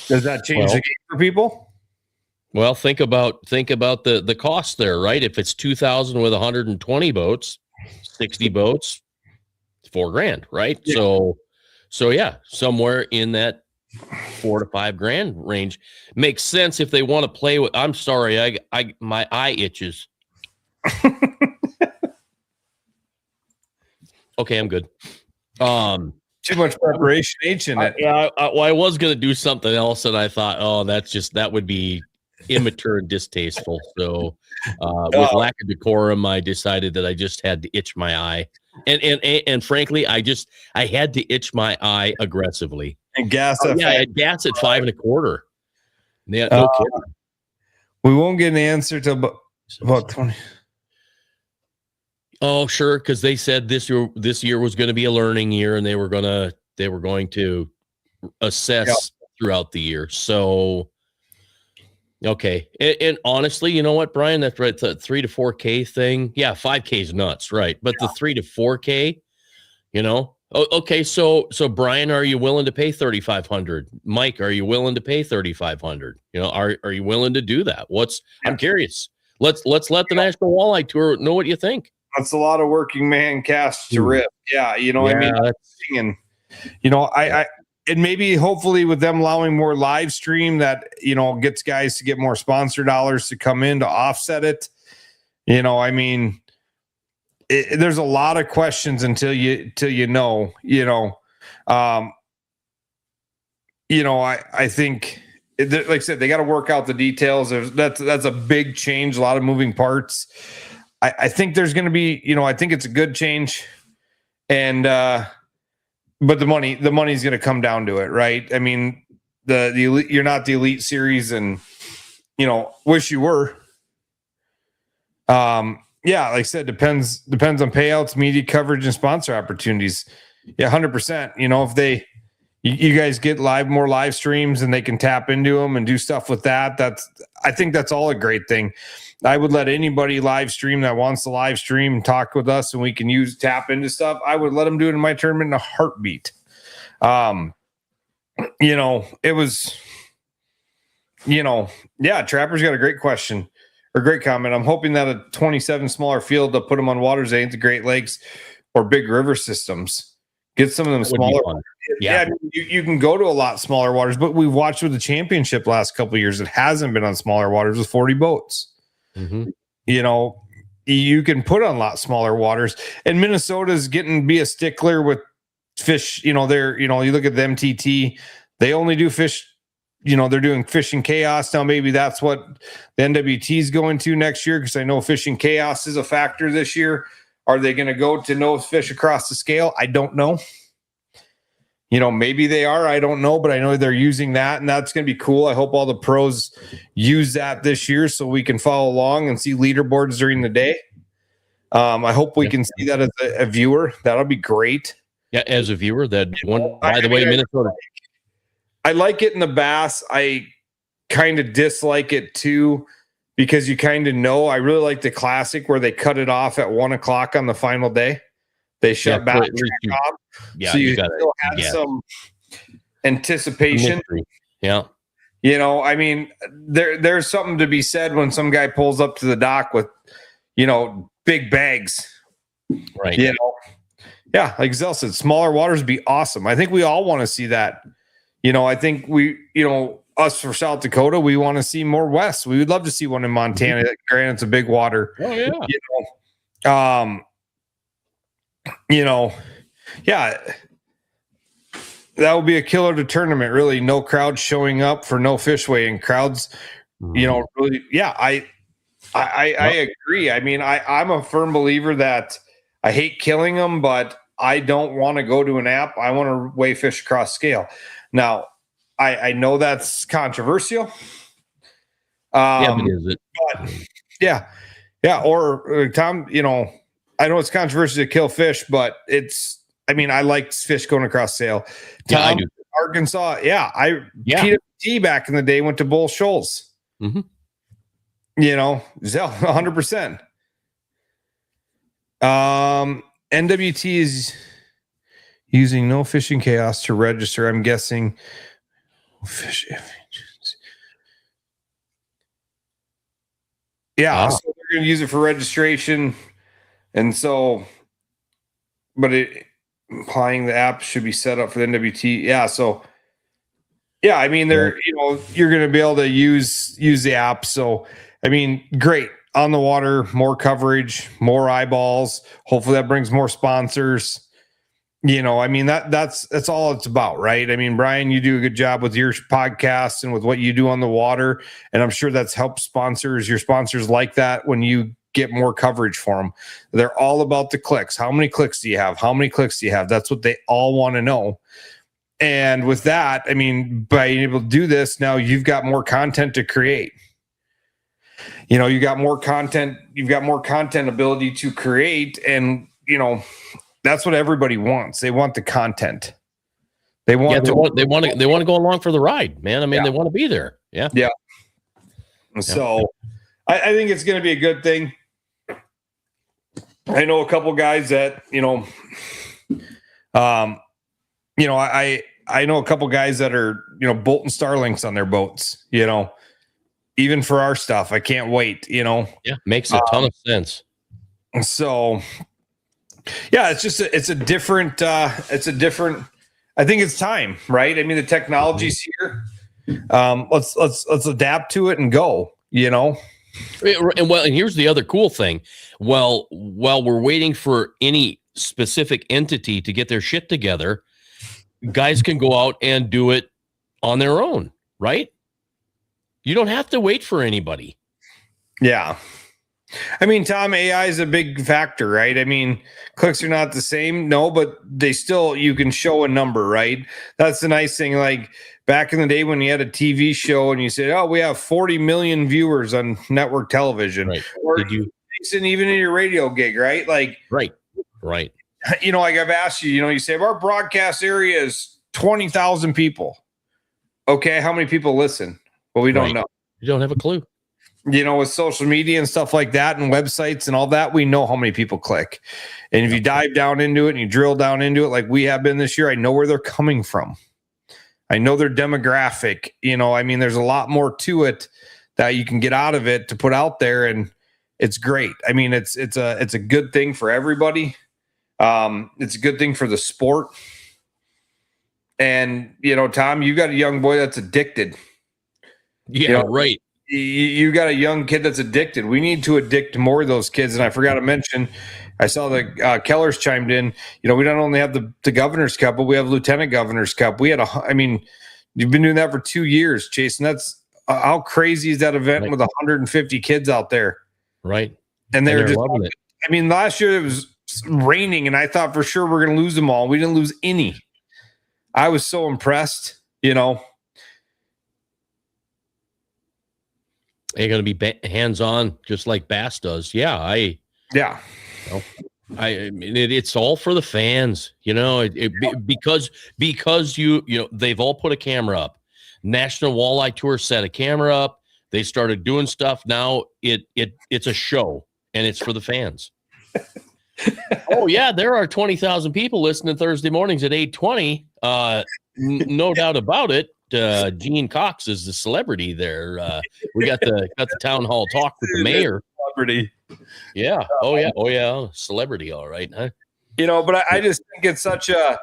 Does that change the game for people? Well, think about the cost there, right? If it's 2,000 with 120 boats, 60 boats, it's $4,000, right? Yeah. So yeah, somewhere in that $4,000 to $5,000 range makes sense if they want to play with. I'm sorry, I my eye itches. Okay, I'm good. Too much preparation in it. I was going to do something else, and I thought, that would be immature and distasteful. So, with lack of decorum, I decided that I just had to itch my eye. And frankly, I had to itch my eye aggressively. And gas. I had gas at 5 1/4. Yeah, no kidding. We won't get an answer till about 20. Oh, sure, because they said this year was going to be a learning year, and they were going to assess throughout the year. So, okay, and honestly, you know what, Brian? That's right. The 3 to 4K thing. Yeah, 5K is nuts, right? But the 3 to 4K, you know. Okay, so Brian, are you willing to pay $3,500? Mike, are you willing to pay $3,500? You know, are you willing to do that? I'm curious. Let's let the National Walleye Tour know what you think. That's a lot of working man cast to rip. Yeah, you know, I mean, and you know, I and maybe hopefully with them allowing more live stream, that, you know, gets guys to get more sponsor dollars to come in to offset it. You know, I mean, there's a lot of questions until you know, I think, like I said, they got to work out the details. That's a big change, a lot of moving parts. I think there's going to be, you know, I think it's a good change, and but the money's going to come down to it, right? I mean, the elite, you're not the Elite Series, and, you know, wish you were. Yeah, like I said, depends on payouts, media coverage, and sponsor opportunities. Yeah, 100%. You know, if you guys get more live streams and they can tap into them and do stuff with that, I think that's all a great thing. I would let anybody live stream that wants to live stream and talk with us, and we can tap into stuff. I would let them do it in my tournament in a heartbeat. You know, it was, you know, yeah, Trapper's got a great question. Or great comment. I'm hoping that a 27 smaller field to put them on waters that ain't the Great Lakes or big river systems. Get some of them smaller. Yeah, I mean, you can go to a lot smaller waters, but we've watched with the championship last couple of years, it hasn't been on smaller waters with 40 boats. Mm-hmm. You know, you can put on a lot smaller waters, and Minnesota's getting to be a stickler with fish. You know, you look at the MTT, they only do fish. You know, they're doing Fishing Chaos now. Maybe that's what the NWT is going to next year, because I know Fishing Chaos is a factor this year. Are they going to go to no fish across the scale? I don't know. You know, maybe they are. I don't know, but I know they're using that, and that's going to be cool. I hope all the pros use that this year so we can follow along and see leaderboards during the day. I hope we can see that as a viewer. That'll be great. Yeah, as a viewer, that one. By the way, Minnesota. I like it in the bass. I kind of dislike it too, because you kind of know. I really like the classic where they cut it off at 1 o'clock on the final day. They shut back off. Yeah, so you still had some anticipation. Yeah. You know, I mean, there's something to be said when some guy pulls up to the dock with, you know, big bags. Right. You know, yeah, like Zell said, smaller waters would be awesome. I think we all want to see that. You know, I think us for South Dakota, we want to see more west. We would love to see one in Montana. Granted, it's a big water. Oh, yeah. You know, yeah, that would be a killer to tournament. Really, no crowd showing up for no fish weighing. Crowds, you know, really, yeah. I agree. I mean, I'm a firm believer that I hate killing them, but I don't want to go to an app. I want to weigh fish across scale. Now, I know that's controversial. Yeah, but is it? But yeah. Or Tom, you know, I know it's controversial to kill fish, but I like fish going across scale. Yeah, I do. Arkansas. Yeah. PWT back in the day went to Bull Shoals. Mm-hmm. You know, Zell 100%. NWT is using no Fishing Chaos to register. I'm guessing fish. Yeah, so they're going to use it for registration, and so, but implying the app should be set up for the NWT. Yeah, so yeah, I mean, you're going to be able to use the app. So I mean, great. On the water, more coverage, more eyeballs. Hopefully that brings more sponsors. You know, I mean, that's all it's about, right? I mean, Brian, you do a good job with your podcast and with what you do on the water. And I'm sure that's helped your sponsors like that when you get more coverage for them. They're all about the clicks. How many clicks do you have? How many clicks do you have? That's what they all want to know. And with that, I mean, by being able to do this, now you've got more content to create. You know, you got more content, you've got more content ability to create. And, you know, that's what everybody wants. They want the content. They want to go along for the ride, man. I mean, they want to be there. Yeah. Yeah. So I think it's going to be a good thing. I know a couple guys that, I know a couple guys that are, bolting Starlinks on their boats, even for our stuff. I can't wait, Yeah. Makes a ton of sense. So yeah, it's a different, I think it's time, right? I mean, the technology's here. Let's adapt to it and go, And here's the other cool thing. While we're waiting for any specific entity to get their shit together, guys can go out and do it on their own, right? You don't have to wait for anybody. Yeah. I mean, Tom, AI is a big factor, right? I mean, clicks are not the same, no, but you can show a number, right? That's the nice thing. Like back in the day when you had a TV show and you said, oh, we have 40 million viewers on network television. Right. Or even in your radio gig, right? Like, right. Like I've asked you, you say our broadcast area is 20,000 people. Okay. How many people listen? Well, we don't know. You don't have a clue. With social media and stuff like that and websites and all that, we know how many people click. And if you dive down into it and you drill down into it like we have been this year, I know where they're coming from. I know their demographic. I mean, there's a lot more to it that you can get out of it to put out there, and it's great. I mean, it's a good thing for everybody. It's a good thing for the sport. And, Tom, you got a young boy that's addicted. Yeah, right. You got a young kid that's addicted. We need to addict more of those kids. And I forgot to mention, I saw the Kellers chimed in. We don't only have the Governor's Cup, but we have Lieutenant Governor's Cup. You've been doing that for 2 years, Chasen. That's how crazy is that event with 150 kids out there? Right. And they're just loving it. I mean, last year it was raining, and I thought for sure we're going to lose them all. We didn't lose any. I was so impressed, They're going to be hands-on just like Bass does. Yeah, I mean, it's all for the fans, because they've all put a camera up. National Walleye Tour set a camera up. They started doing stuff. Now it's a show, and it's for the fans. Oh yeah, there are 20,000 people listening Thursday mornings at 8:20. No doubt about it. Gene Cox is the celebrity there. We got the town hall talk with the mayor. Celebrity. Yeah. Oh yeah. Celebrity. All right. Huh? But I just think it's such a,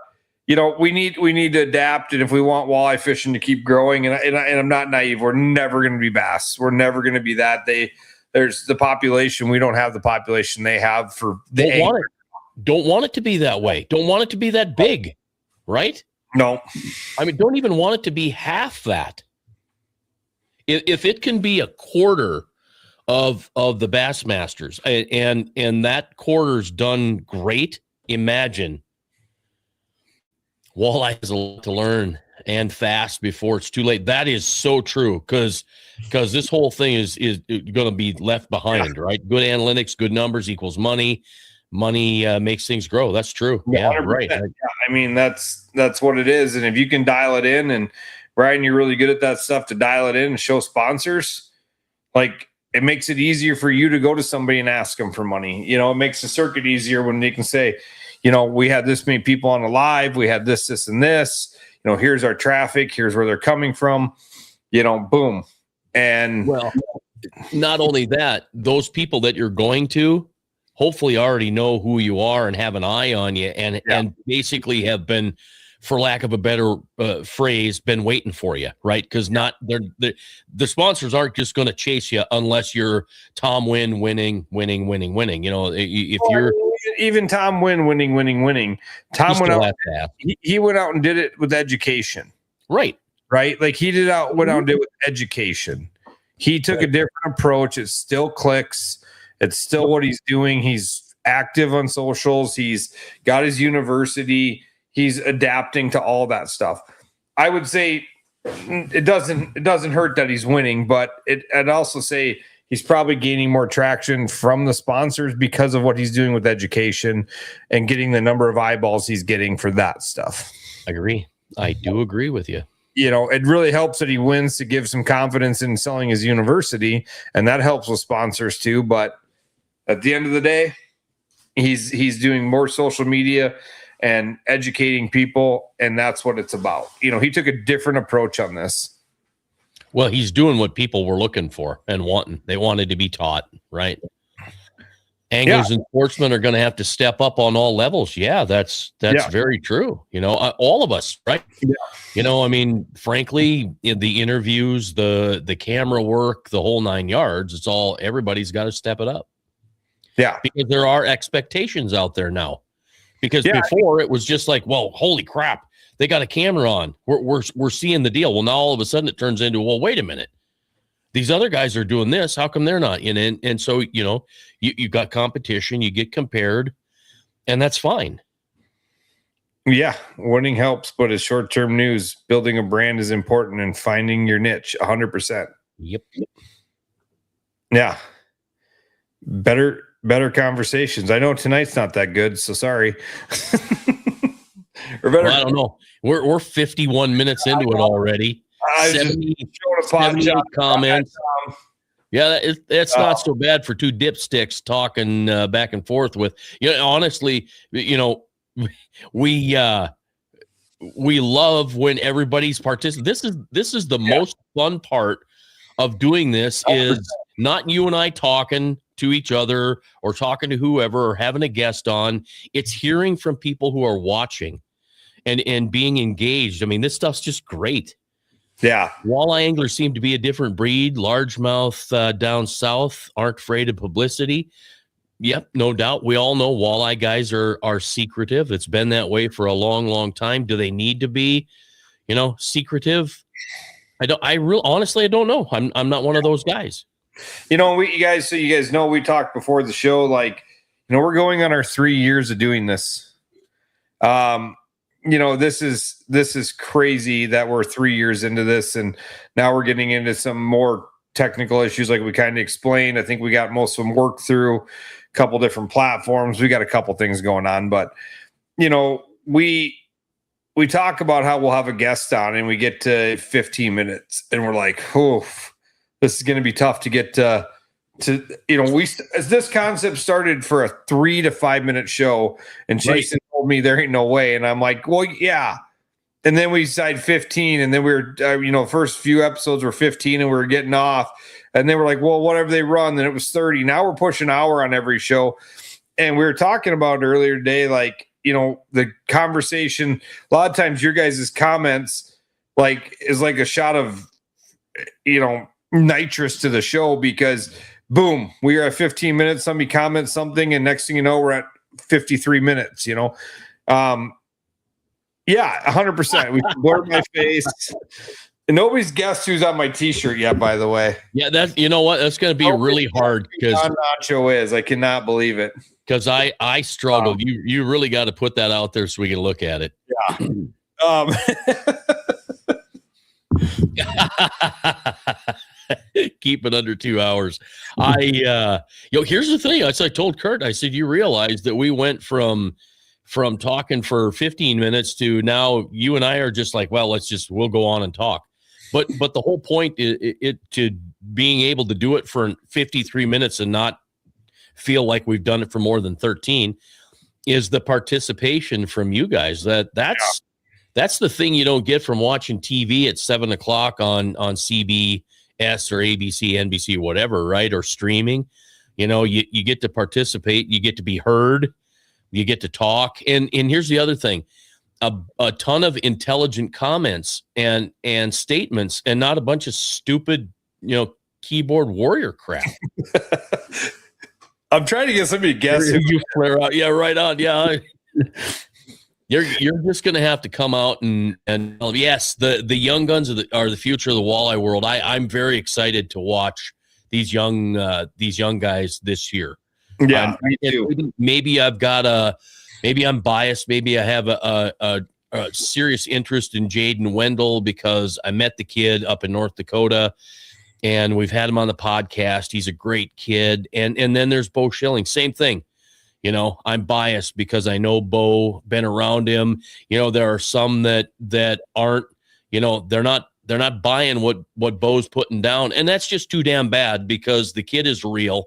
we need to adapt. And if we want walleye fishing to keep growing, and I'm not naive, we're never going to be bass. We're never going to be that. There's the population. We don't have the population they have for the Don't want it to be that way. Don't want it to be that big. Right. No, I mean, don't even want it to be half that. If it can be a quarter of the Bassmasters and that quarter's done great, imagine. Walleye has a lot to learn and fast before it's too late. That is so true because this whole thing is going to be left behind, right? Good analytics, good numbers equals money. Money makes things grow. That's true. Yeah, 100%. Right. Yeah, I mean, that's what it is. And if you can dial it in, and Brian, you're really good at that stuff, to dial it in and show sponsors, like it makes it easier for you to go to somebody and ask them for money. It makes the circuit easier when they can say, we had this many people on the live, we had this, and this, here's our traffic, here's where they're coming from, boom. And well, not only that, those people that you're going to hopefully already know who you are and have an eye on you and basically have been, for lack of a better phrase, been waiting for you, right? Because the sponsors aren't just going to chase you unless you're Tom Wynn winning. If you're even Tom Wynn winning. Tom went out. He went out and did it with education, right? Like went out and did it with education. He took a different approach. It still clicks. It's still what he's doing. He's active on socials. He's got his university. He's adapting to all that stuff. I would say it doesn't hurt that he's winning, but I'd also say he's probably gaining more traction from the sponsors because of what he's doing with education and getting the number of eyeballs he's getting for that stuff. I agree. I do agree with you. You know, it really helps that he wins to give some confidence in selling his university, and that helps with sponsors too. But at the end of the day, he's doing more social media and educating people, and that's what it's about. You know, he took a different approach on this. Well, he's doing what people were looking for and wanting. They wanted to be taught, right? Anglers and sportsmen are going to have to step up on all levels. Yeah, that's very true. You know, all of us, right? Yeah. You know, I mean, frankly, in the interviews, the camera work, the whole 9 yards, it's all, everybody's got to step it up. Yeah. Because there are expectations out there now. Because before it was just like, well, holy crap, they got a camera on. We're seeing the deal. Well, now all of a sudden it turns into, well, wait a minute. These other guys are doing this. How come they're not? And so, you know, you got competition, you get compared, and that's fine. Yeah, winning helps, but as short-term news, building a brand is important and finding your niche 100%. Yep. Yeah. Better conversations. I know tonight's not that good, so sorry. Well, I don't know. We're 51 minutes into it already. 78 comments. Yeah, it's not so bad for two dipsticks talking back and forth with. You know, honestly, you know, we love when everybody's participating. This is the most fun part of doing this is not you and I talking to each other or talking to whoever or having a guest on. It's hearing from people who are watching and being engaged. I mean, this stuff's just great. Yeah. Walleye anglers seem to be a different breed. Largemouth down south aren't afraid of publicity. Yep, no doubt. We all know walleye guys are secretive. It's been that way for a long, long time. Do they need to be, you know, secretive? Honestly, I don't know. I'm not one of those guys. You know, you guys know, we talked before the show, like, you know, we're going on our 3 years of doing this. You know, this is crazy that we're 3 years into this, and now we're getting into some more technical issues like we kind of explained. I think we got most of them worked through, a couple different platforms. We got a couple things going on, but you know, we talk about how we'll have a guest on and we get to 15 minutes and we're like, oh, this is going to be tough to get to, you know, as this concept started for a 3 to 5 minute show, and Chasen told me there ain't no way. And I'm like, well, yeah. And then we decided 15, and then we were, you know, first few episodes were 15 and we were getting off, and they were like, well, whatever they run, then it was 30. Now we're pushing an hour on every show. And we were talking about earlier today, like, you know, the conversation, a lot of times your guys' comments like is like a shot of, you know, nitrous to the show, because boom, we are at 15 minutes, somebody comments something, and next thing you know, we're at 53 minutes, you know. Yeah, 100%. We blurred my face. And nobody's guessed who's on my t-shirt yet, by the way. Yeah, that, you know what? That's going to be really hard, because Nacho is. I cannot believe it. Because I struggled. You really got to put that out there so we can look at it. Yeah. Keep it under 2 hours. Here's the thing. I told Curt, I said, you realize that we went from talking for 15 minutes to now you and I are just like, well, we'll go on and talk. But the whole point is to being able to do it for 53 minutes and not feel like we've done it for more than 13 is the participation from you guys. That's the thing you don't get from watching TV at 7 o'clock on CBS or ABC, NBC, whatever, right? Or streaming. You know, you get to participate, you get to be heard, you get to talk. And here's the other thing. A ton of intelligent comments and statements, and not a bunch of stupid, you know, keyboard warrior crap. I'm trying to get somebody to guess who you flare out. Yeah, right on. Yeah. You're just going to have to come out and yes, the young guns are the future of the walleye world. I'm very excited to watch young guys this year. Yeah, me too. Maybe I'm biased. Maybe I have a serious interest in Jaden Wendell because I met the kid up in North Dakota, and we've had him on the podcast. He's a great kid. And then there's Bo Schilling, same thing. I'm biased because I know Bo, been around him. There are some that aren't, they're not buying what Bo's putting down. And that's just too damn bad because the kid is real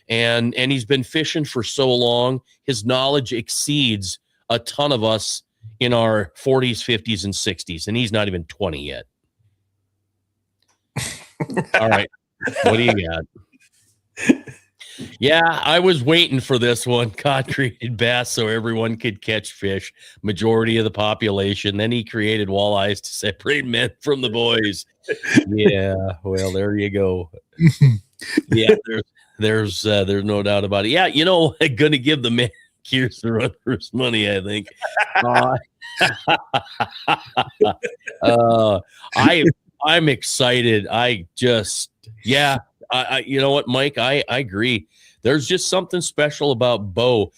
and he's been fishing for so long. His knowledge exceeds a ton of us in our 40s, 50s, and 60s. And he's not even 20 yet. All right. What do you got? Yeah, I was waiting for this one. God created bass so everyone could catch fish, majority of the population. Then he created walleyes to separate men from the boys. Yeah, well, there you go. Yeah, there's no doubt about it. Yeah, I'm gonna give the man Curt the run for his money, I think. I'm excited. You know what, Mike? I agree. There's just something special about Bo,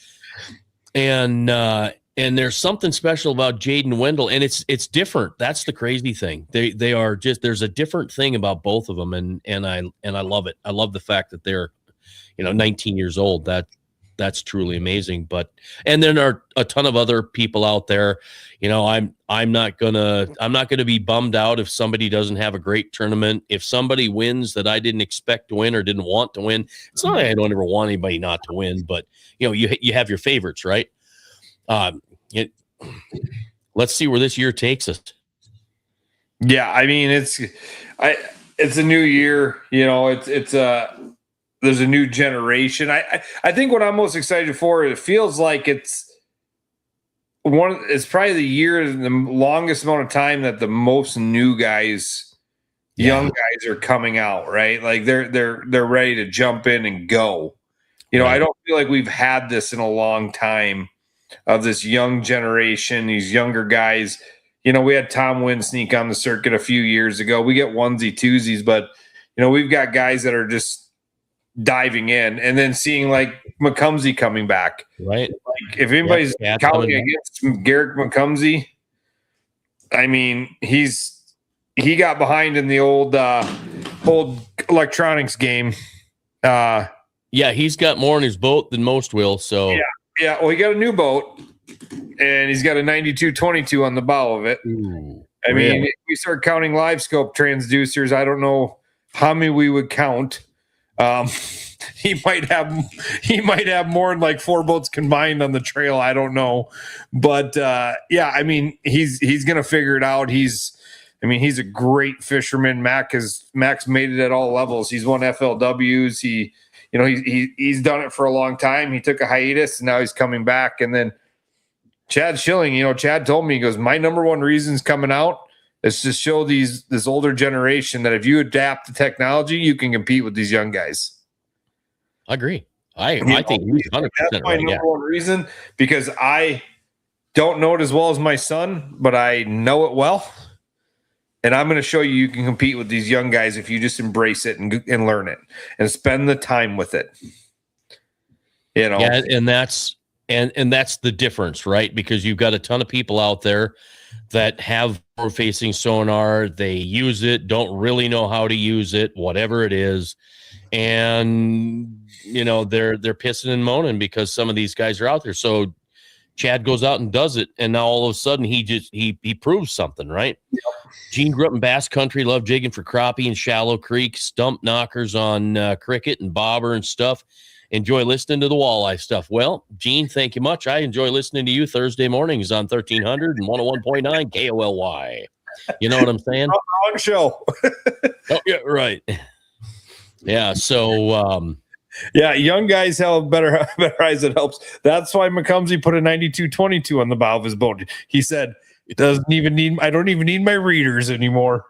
and there's something special about Jaden Wendell, and it's different. That's the crazy thing. They are just, there's a different thing about both of them, and I love it. I love the fact that they're 19 years old. That's truly amazing. And then there are a ton of other people out there. I'm not gonna be bummed out if somebody doesn't have a great tournament. If somebody wins that I didn't expect to win or didn't want to win, it's not like I don't ever want anybody not to win, but you have your favorites, right? Let's see where this year takes us. Yeah, I mean it's a new year. There's a new generation. I think what I'm most excited for, it feels like it's probably the year, the longest amount of time that the most new guys, young guys are coming out, right? Like they're ready to jump in and go. Right. I don't feel like we've had this in a long time of this young generation, these younger guys. We had Tom Wynn sneak on the circuit a few years ago. We get onesie twosies, but we've got guys that are just diving in, and then seeing like McCumsey coming back. Right. Like if anybody's counting against Garrett McCumsey, I mean, he got behind in the old electronics game. He's got more in his boat than most will. So yeah. Well, he got a new boat, and he's got a 92-22 on the bow of it. Ooh, I mean, if we start counting live scope transducers, I don't know how many we would count. He might have more than like 4 boats combined on the trail. I don't know, but I mean, he's gonna figure it out. He's a great fisherman. Mac's made it at all levels. He's won FLWs. He's done it for a long time. He took a hiatus and now he's coming back. And then Chad Schilling, Chad told me, he goes, my number one reason's coming out is to show this older generation that if you adapt the technology, you can compete with these young guys. I agree. I think he's 100% that's my number one reason, because I don't know it as well as my son, but I know it well. And I'm going to show you can compete with these young guys if you just embrace it and learn it and spend the time with it. Yeah, and that's the difference, right? Because you've got a ton of people out there that have forward-facing sonar. They use it, don't really know how to use it, whatever it is. And, they're pissing and moaning because some of these guys are out there. So Chad goes out and does it, and now all of a sudden he proves something, right? Yep. Gene grew up in bass country, loved jigging for crappie and shallow creek, stump knockers on cricket and bobber and stuff. Enjoy listening to the walleye stuff. Well, Gene, thank you much. I enjoy listening to you Thursday mornings on 1300 and 101.9 KOLY. You know what I'm saying? Wrong show. Oh, yeah, right. Yeah, so young guys have better eyes. It helps. That's why McCumsey put a 92-22 on the bow of his boat. He said, I don't even need my readers anymore.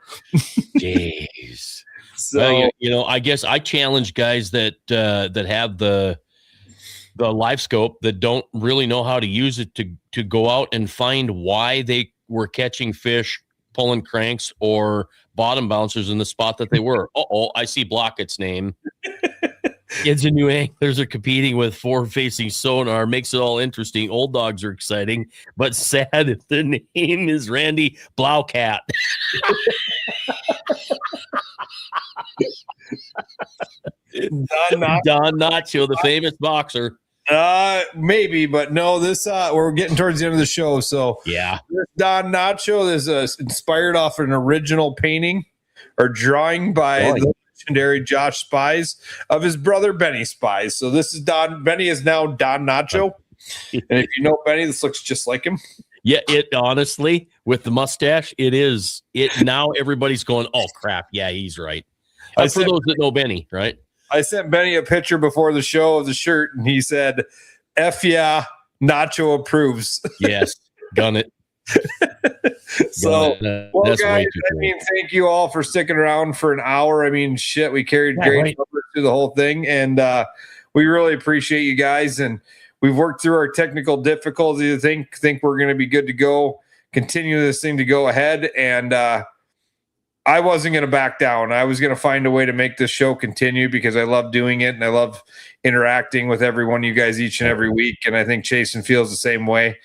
Jeez. So, well, I guess I challenge guys that have the live scope that don't really know how to use it to go out and find why they were catching fish, pulling cranks, or bottom bouncers in the spot that they were. I see Blockett's name. Kids and new anglers are competing with forward-facing sonar. Makes it all interesting. Old dogs are exciting, but sad if the name is Randy Blaucat. Don Nacho, the famous boxer. Maybe, but no, this we're getting towards the end of the show. So Yeah. this Don Nacho is inspired off an original painting or drawing by the legendary Josh Spies of his brother Benny Spies. So this is Benny is now Don Nacho. And if you know Benny, this looks just like him. Yeah, it honestly, with the mustache, it is. It now everybody's going, oh crap, yeah, he's right. For those that know Benny, right? I sent Benny a picture before the show of the shirt, and he said, F yeah, Nacho approves. Yes, done it. So, well, that's guys, way too I cool. mean, thank you all for sticking around for an hour. I mean, shit, we carried great numbers through the whole thing, and we really appreciate you guys. And we've worked through our technical difficulties. I think we're going to be good to go. Continue this thing to go ahead, and I wasn't going to back down. I was going to find a way to make this show continue because I love doing it and I love interacting with every one of you guys each and every week. And I think Chasen feels the same way.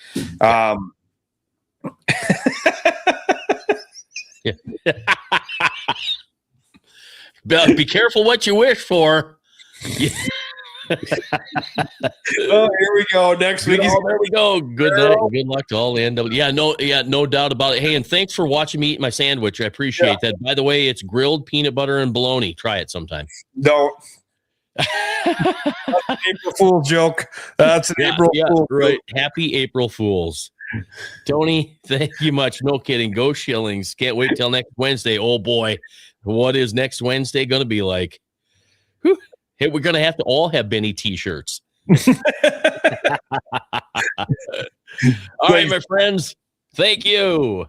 Be careful what you wish for. Oh, here we go. Next week. There we go. Good night. Good luck to all the NW. No doubt about it. Hey, and thanks for watching me eat my sandwich. I appreciate that. By the way, it's grilled peanut butter and bologna. Try it sometime. Don't. That's an April Fool's joke. That's an April Fool's right. joke. Happy April Fools. Tony, thank you much. No kidding. Go Shillings. Can't wait till next Wednesday. Oh boy. What is next Wednesday going to be like? Whew. Hey, we're going to have to all have Benny t-shirts. All right, my friends. Thank you.